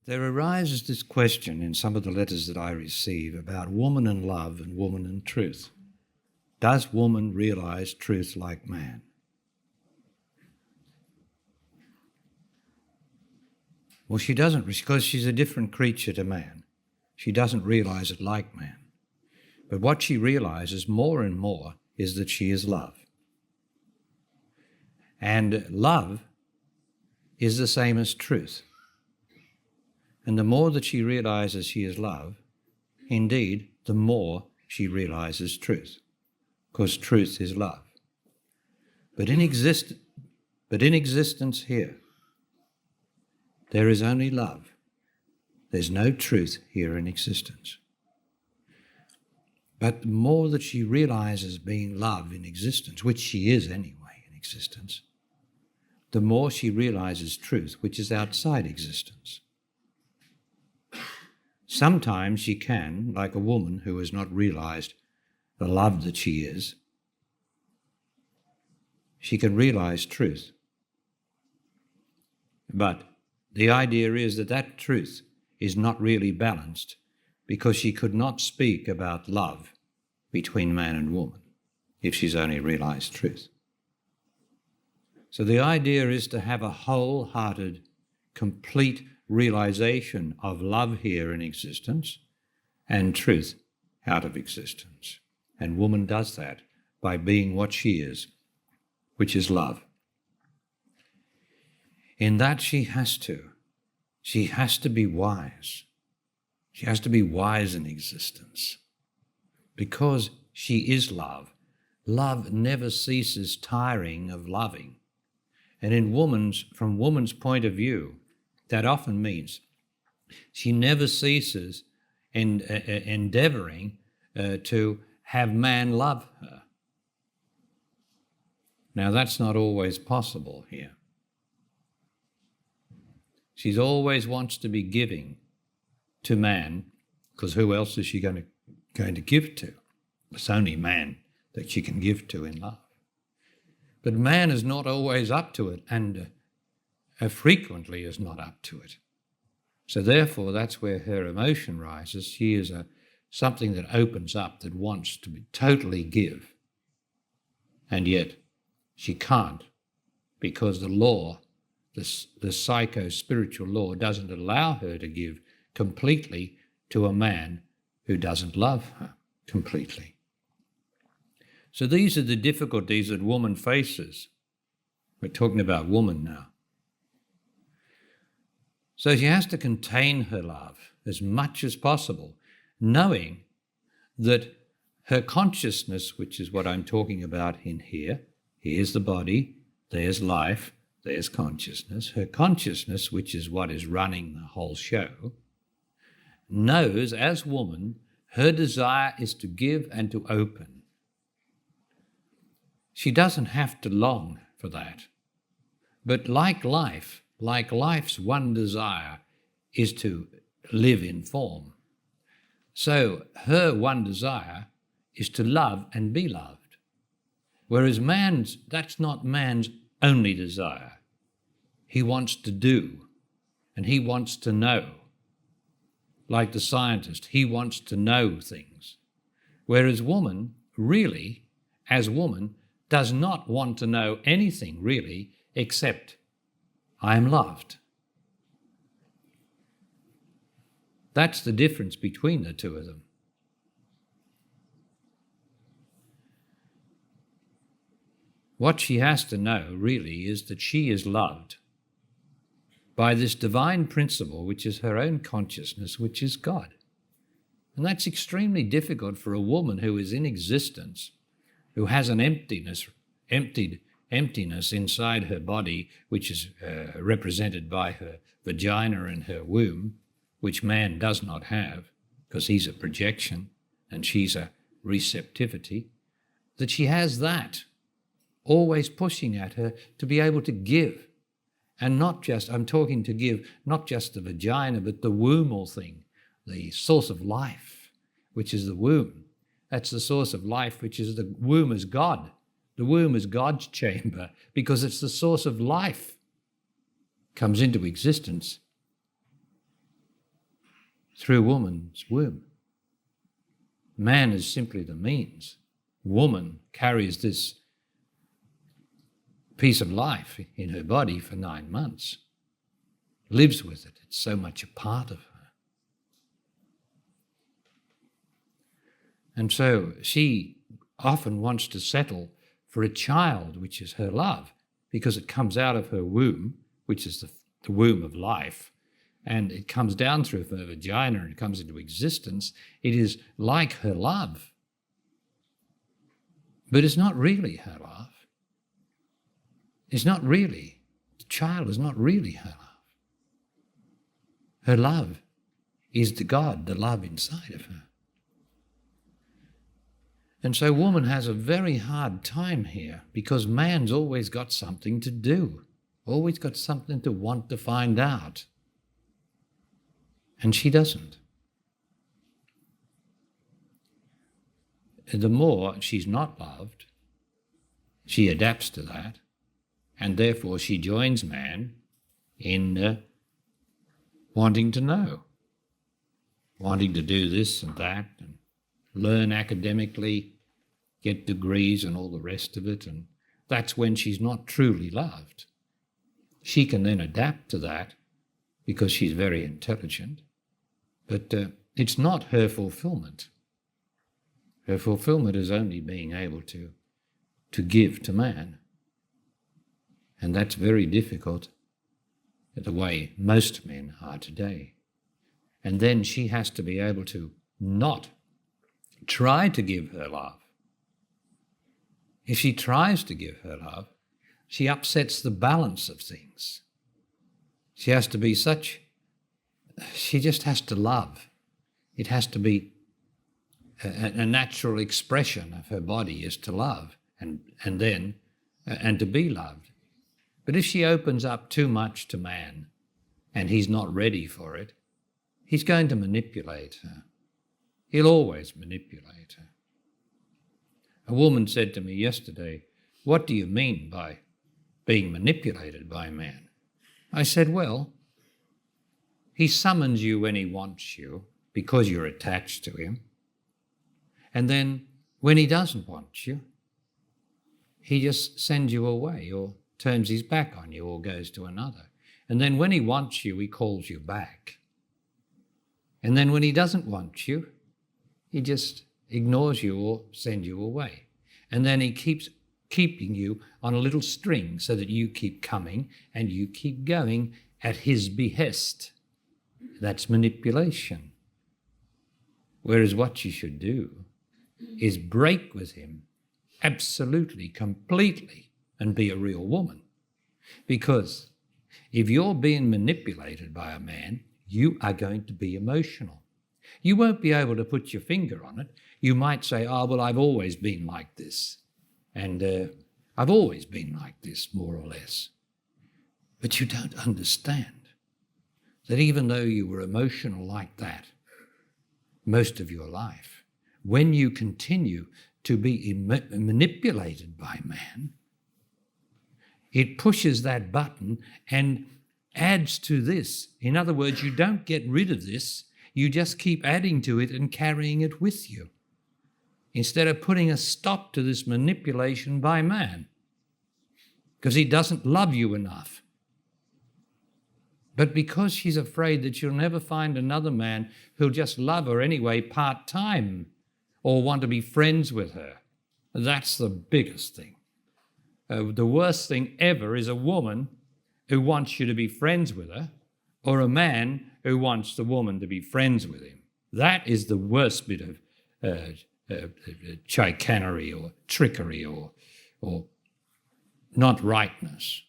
There arises this question in some of the letters that I receive about woman and love and woman and truth. Does woman realise truth like man? Well, she doesn't, because she's a different creature to man. She doesn't realise it like man. But what she realises more and more is that she is love. And love is the same as truth. And the more that she realises she is love, indeed, the more she realises truth, because truth is love. But in existence here, there is only love. There's no truth here in existence. But the more that she realises being love in existence, which she is anyway in existence, the more she realises truth, which is outside existence. Sometimes she can, like a woman who has not realised the love that she is, she can realise truth. But the idea is that that truth is not really balanced, because she could not speak about love between man and woman if she's only realised truth. So the idea is to have a wholehearted, complete realisation of love here in existence and truth out of existence. And woman does that by being what she is, which is love. In that she has to be wise. She has to be wise in existence because she is love. Love never ceases tiring of loving. And from woman's point of view, that often means she never ceases endeavouring to have man love her. Now, that's not always possible here. She always wants to be giving to man, because who else is she going to give to? It's only man that she can give to in love. But man is not always up to it, and frequently is not up to it. So therefore, that's where her emotion rises. She is something that opens up, that wants to totally give. And yet she can't, because the law, the psycho-spiritual law, doesn't allow her to give completely to a man who doesn't love her completely. So these are the difficulties that woman faces. We're talking about woman now. So she has to contain her love as much as possible, knowing that her consciousness, which is what I'm talking about in here, here's the body, there's life, there's consciousness. Her consciousness, which is what is running the whole show, knows as woman her desire is to give and to open. She doesn't have to long for that. But like life's one desire is to live in form. So her one desire is to love and be loved. Whereas that's not man's only desire. He wants to do, and he wants to know. Like the scientist, he wants to know things. Whereas woman, really, as woman, does not want to know anything really except I am loved. That's the difference between the two of them. What she has to know really is that she is loved by this divine principle, which is her own consciousness, which is God. And that's extremely difficult for a woman who is in existence, who has an emptiness inside her body, which is represented by her vagina and her womb, which man does not have, because he's a projection and she's a receptivity, that she has that always pushing at her to be able to give. And not just, I'm talking to give, not just the vagina, but the wombal thing, the source of life, which is the womb. That's the source of life, which is the womb is God. The womb is God's chamber because it's the source of life. Comes into existence through woman's womb. Man is simply the means. Woman carries this piece of life in her body for 9 months, lives with it. It's so much a part of her. And so she often wants to settle for a child, which is her love, because it comes out of her womb, which is the womb of life, and it comes down through her vagina and comes into existence. It is like her love. But it's not really her love. It's not really. The child is not really her love. Her love is the God, the love inside of her. And so woman has a very hard time here because man's always got something to do, always got something to want to find out. And she doesn't. The more she's not loved, she adapts to that, and therefore she joins man in wanting to know, wanting to do this and that, and learn academically, get degrees and all the rest of it, and that's when she's not truly loved. She can then adapt to that because she's very intelligent, but it's not her fulfillment. Her fulfillment is only being able to give to man, and that's very difficult the way most men are today. And then she has to be able to not try to give her love. If she tries to give her love, she upsets the balance of things. She has to be she just has to love. It has to be a natural expression of her body is to love and to be loved. But if she opens up too much to man and he's not ready for it, he's going to manipulate her. He'll always manipulate her. A woman said to me yesterday, "What do you mean by being manipulated by a man?" I said, well, he summons you when he wants you because you're attached to him. And then when he doesn't want you, he just sends you away or turns his back on you or goes to another. And then when he wants you, he calls you back. And then when he doesn't want you, he just ignores you or sends you away. And then he keeps keeping you on a little string so that you keep coming and you keep going at his behest. That's manipulation. Whereas what you should do is break with him absolutely, completely, and be a real woman. Because if you're being manipulated by a man, you are going to be emotional. You won't be able to put your finger on it. You might say, oh, well, I've always been like this. And I've always been like this, more or less. But you don't understand that even though you were emotional like that most of your life, when you continue to be manipulated by man, it pushes that button and adds to this. In other words, you don't get rid of this, you just keep adding to it and carrying it with you, instead of putting a stop to this manipulation by man, because he doesn't love you enough. But because she's afraid that she'll never find another man who'll just love her anyway part-time or want to be friends with her, that's the biggest thing. The worst thing ever is a woman who wants you to be friends with her, or a man who wants the woman to be friends with him. That is the worst bit of chicanery or trickery or not rightness.